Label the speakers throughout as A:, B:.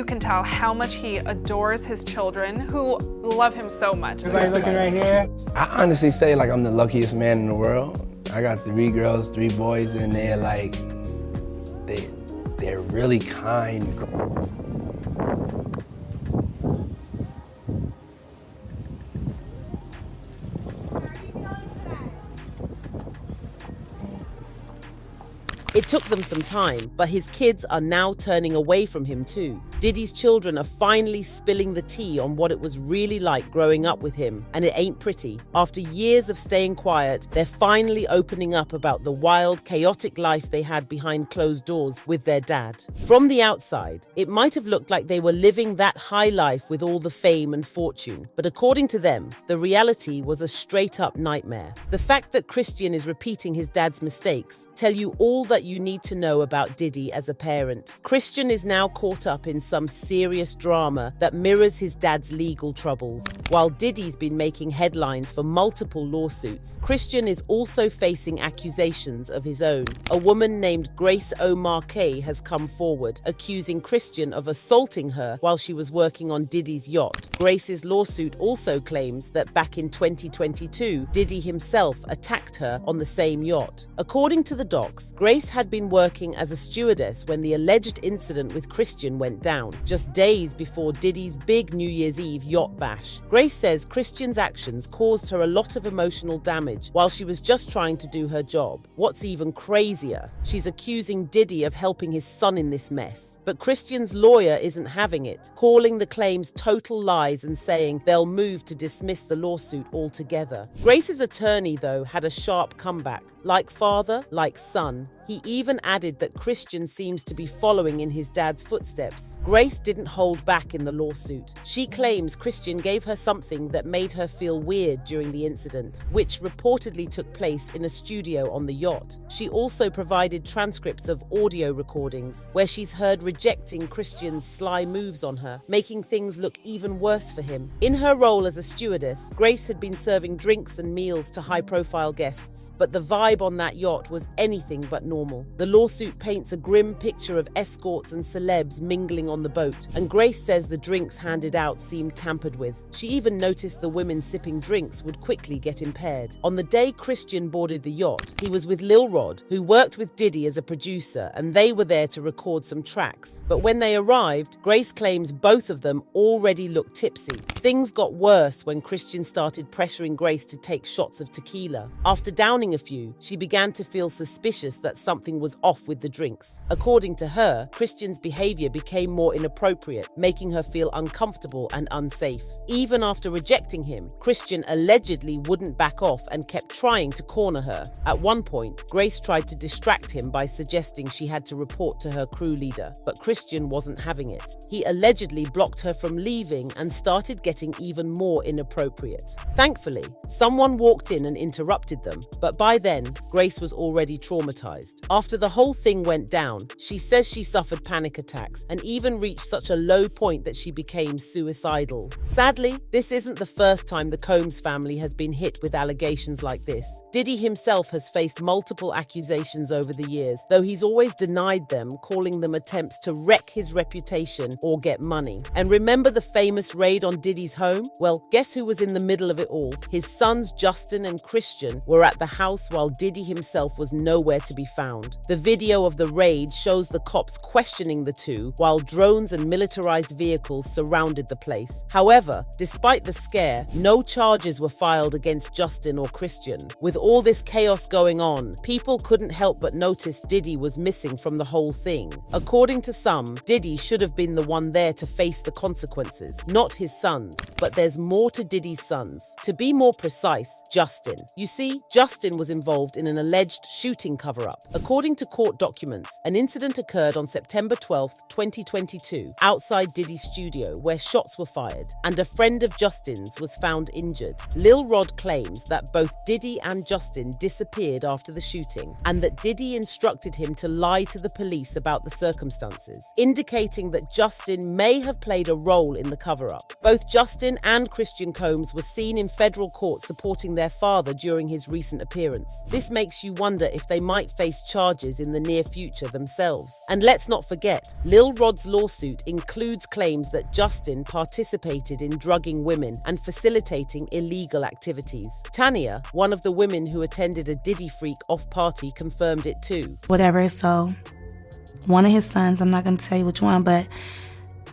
A: you can tell how much he adores his children, who love him so much.
B: Everybody looking right here?
C: I honestly say like I'm the luckiest man in the world. I got 3 girls, 3 boys, and they're like, they're really kind.
D: It took them some time, but his kids are now turning away from him too. Diddy's children are finally spilling the tea on what it was really like growing up with him, and it ain't pretty. After years of staying quiet, they're finally opening up about the wild, chaotic life they had behind closed doors with their dad. From the outside, it might have looked like they were living that high life with all the fame and fortune, but according to them, the reality was a straight-up nightmare. The fact that Christian is repeating his dad's mistakes tell you all that you need to know about Diddy as a parent. Christian is now caught up in some serious drama that mirrors his dad's legal troubles. While Diddy's been making headlines for multiple lawsuits, Christian is also facing accusations of his own. A woman named Grace O'Markay has come forward, accusing Christian of assaulting her while she was working on Diddy's yacht. Grace's lawsuit also claims that back in 2022, Diddy himself attacked her on the same yacht. According to the docs, Grace had been working as a stewardess when the alleged incident with Christian went down, just days before Diddy's big New Year's Eve yacht bash. Grace says Christian's actions caused her a lot of emotional damage while she was just trying to do her job. What's even crazier, she's accusing Diddy of helping his son in this mess. But Christian's lawyer isn't having it, calling the claims total lies and saying they'll move to dismiss the lawsuit altogether. Grace's attorney, though, had a sharp comeback. Like father, like son. He even added that Christian seems to be following in his dad's footsteps. Grace didn't hold back in the lawsuit. She claims Christian gave her something that made her feel weird during the incident, which reportedly took place in a studio on the yacht. She also provided transcripts of audio recordings where she's heard rejecting Christian's sly moves on her, making things look even worse for him. In her role as a stewardess, Grace had been serving drinks and meals to high-profile guests, but the vibe on that yacht was anything but normal. The lawsuit paints a grim picture of escorts and celebs mingling on the boat, and Grace says the drinks handed out seemed tampered with. She even noticed the women sipping drinks would quickly get impaired. On the day Christian boarded the yacht, he was with Lil Rod, who worked with Diddy as a producer, and they were there to record some tracks. But when they arrived, Grace claims both of them already looked tipsy. Things got worse when Christian started pressuring Grace to take shots of tequila. After downing a few, she began to feel suspicious that something was off with the drinks. According to her, Christian's behavior became more inappropriate, making her feel uncomfortable and unsafe. Even after rejecting him, Christian allegedly wouldn't back off and kept trying to corner her. At one point, Grace tried to distract him by suggesting she had to report to her crew leader, but Christian wasn't having it. He allegedly blocked her from leaving and started getting even more inappropriate. Thankfully, someone walked in and interrupted them, but by then, Grace was already traumatized. After the whole thing went down, she says she suffered panic attacks and even reached such a low point that she became suicidal. Sadly, this isn't the first time the Combs family has been hit with allegations like this. Diddy himself has faced multiple accusations over the years, though he's always denied them, calling them attempts to wreck his reputation or get money. And remember the famous raid on Diddy's home? Well, guess who was in the middle of it all? His sons Justin and Christian were at the house while Diddy himself was nowhere to be found. The video of the raid shows the cops questioning the two while drones and militarized vehicles surrounded the place. However, despite the scare, no charges were filed against Justin or Christian. With all this chaos going on, people couldn't help but notice Diddy was missing from the whole thing. According to some, Diddy should have been the one there to face the consequences, not his sons. But there's more to Diddy's sons. To be more precise, Justin. You see, Justin was involved in an alleged shooting cover-up. According to court documents, an incident occurred on September 12, 2022, outside Diddy's studio where shots were fired, and a friend of Justin's was found injured. Lil Rod claims that both Diddy and Justin disappeared after the shooting, and that Diddy instructed him to lie to the police about the circumstances, indicating that Justin may have played a role in the cover-up. Both Justin and Christian Combs were seen in federal court supporting their father during his recent appearance. This makes you wonder if they might face face charges in the near future themselves. And let's not forget, Lil Rod's lawsuit includes claims that Justin participated in drugging women and facilitating illegal activities. Tanya, one of the women who attended a Diddy Freak off-party, confirmed it too.
B: Whatever, so one of his sons, I'm not going to tell you which one, but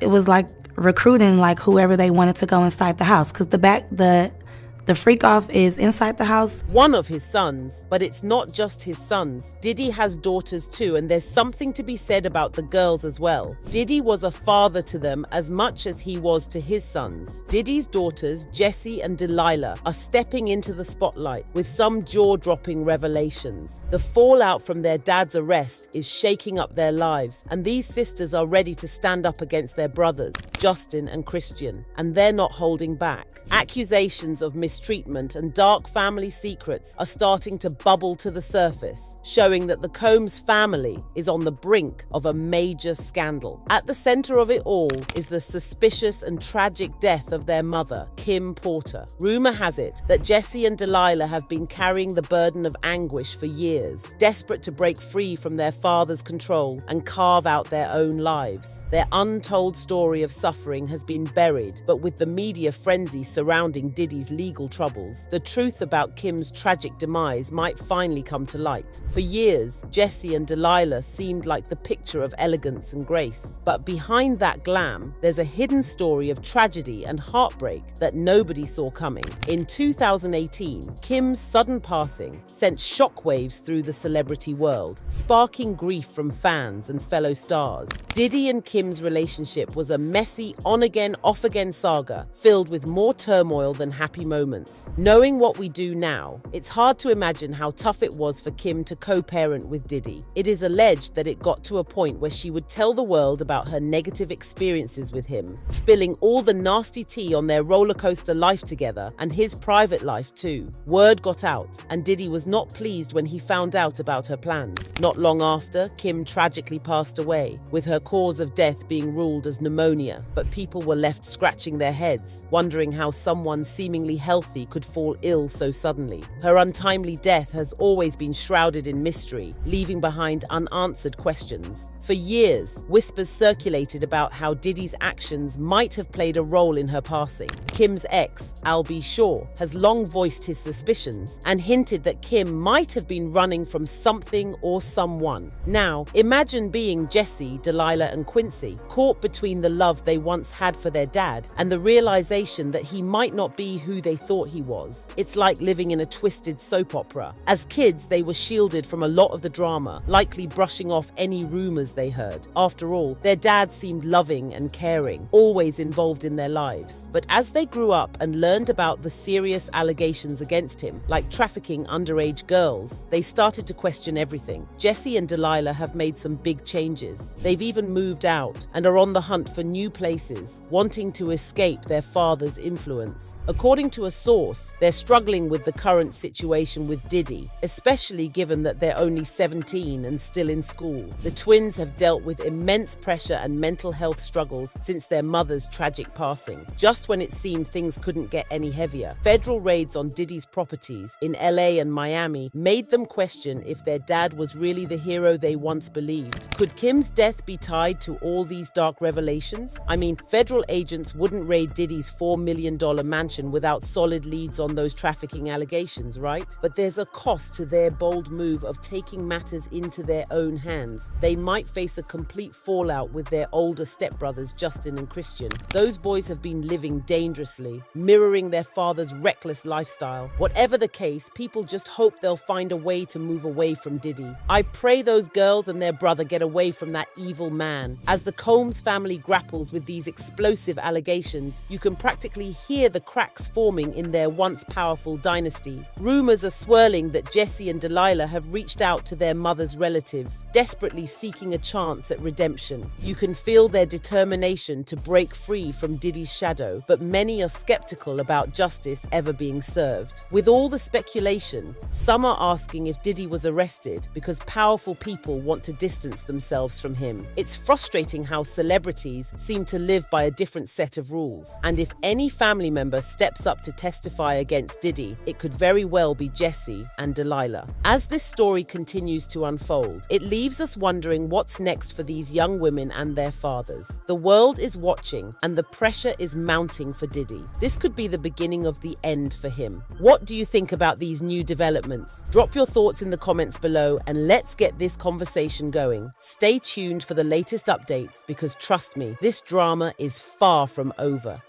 B: it was like recruiting like whoever they wanted to go inside the house, because the freak off is inside the house.
D: One of his sons, but it's not just his sons. Diddy has daughters too, and there's something to be said about the girls as well. Diddy was a father to them as much as he was to his sons. Diddy's daughters, Jessie and Delilah, are stepping into the spotlight with some jaw-dropping revelations. The fallout from their dad's arrest is shaking up their lives, and these sisters are ready to stand up against their brothers, Justin and Christian, and they're not holding back. Accusations of mistreatment and dark family secrets are starting to bubble to the surface, showing that the Combs family is on the brink of a major scandal. At the center of it all is the suspicious and tragic death of their mother, Kim Porter. Rumor has it that Jessie and Delilah have been carrying the burden of anguish for years, desperate to break free from their father's control and carve out their own lives. Their untold story of suffering has been buried, but with the media frenzy surrounding Diddy's legal troubles, the truth about Kim's tragic demise might finally come to light. For years, Jessie and Delilah seemed like the picture of elegance and grace. But behind that glam, there's a hidden story of tragedy and heartbreak that nobody saw coming. In 2018, Kim's sudden passing sent shockwaves through the celebrity world, sparking grief from fans and fellow stars. Diddy and Kim's relationship was a messy on-again, off-again saga filled with more turmoil than happy moments. Knowing what we do now, it's hard to imagine how tough it was for Kim to co-parent with Diddy. It is alleged that it got to a point where she would tell the world about her negative experiences with him, spilling all the nasty tea on their roller coaster life together and his private life too. Word got out, and Diddy was not pleased when he found out about her plans. Not long after, Kim tragically passed away, with her cause of death being ruled as pneumonia, but people were left scratching their heads, wondering how someone seemingly healthy could fall ill so suddenly. Her untimely death has always been shrouded in mystery, leaving behind unanswered questions. For years, whispers circulated about how Diddy's actions might have played a role in her passing. Kim's ex, Al B. Shaw, has long voiced his suspicions and hinted that Kim might have been running from something or someone. Now, imagine being Jessie, Delilah, and Quincy, caught between the love they once had for their dad and the realization that he might not be who they thought he was. It's like living in a twisted soap opera. As kids, they were shielded from a lot of the drama, likely brushing off any rumors they heard. After all, their dad seemed loving and caring, always involved in their lives. But as they grew up and learned about the serious allegations against him, like trafficking underage girls, they started to question everything. Jessie and Delilah have made some big changes. They've even moved out and are on the hunt for new places, wanting to escape their father's influence. According to a source, they're struggling with the current situation with Diddy, especially given that they're only 17 and still in school. The twins have dealt with immense pressure and mental health struggles since their mother's tragic passing. Just when it seemed things couldn't get any heavier, federal raids on Diddy's properties in LA and Miami made them question if their dad was really the hero they once believed. Could Kim's death be tied to all these dark revelations? I mean, federal agents wouldn't raid Diddy's $4 million mansion without solid leads on those trafficking allegations, right? But there's a cost to their bold move of taking matters into their own hands. They might face a complete fallout with their older stepbrothers, Justin and Christian. Those boys have been living dangerously, mirroring their father's reckless lifestyle. Whatever the case, people just hope they'll find a way to move away from Diddy. I pray those girls and their brother get away from that evil man. As the Combs family grapples with these explosive allegations, you can practically hear the cracks forming in their once powerful dynasty. Rumors are swirling that Jessie and Delilah have reached out to their mother's relatives, desperately seeking a chance at redemption. You can feel their determination to break free from Diddy's shadow, but many are skeptical about justice ever being served. With all the speculation, some are asking if Diddy was arrested because powerful people want to distance themselves from him. It's frustrating how celebrities seem to live by a different set of rules, and if any family member steps up to testify against Diddy, it could very well be Jesse and Delilah. As this story continues to unfold, it leaves us wondering what's next for these young women and their fathers. The world is watching, and the pressure is mounting for Diddy. This could be the beginning of the end for him. What do you think about these new developments? Drop your thoughts in the comments below, and let's get this conversation going. Stay tuned for the latest updates, because trust me, this drama is far from over.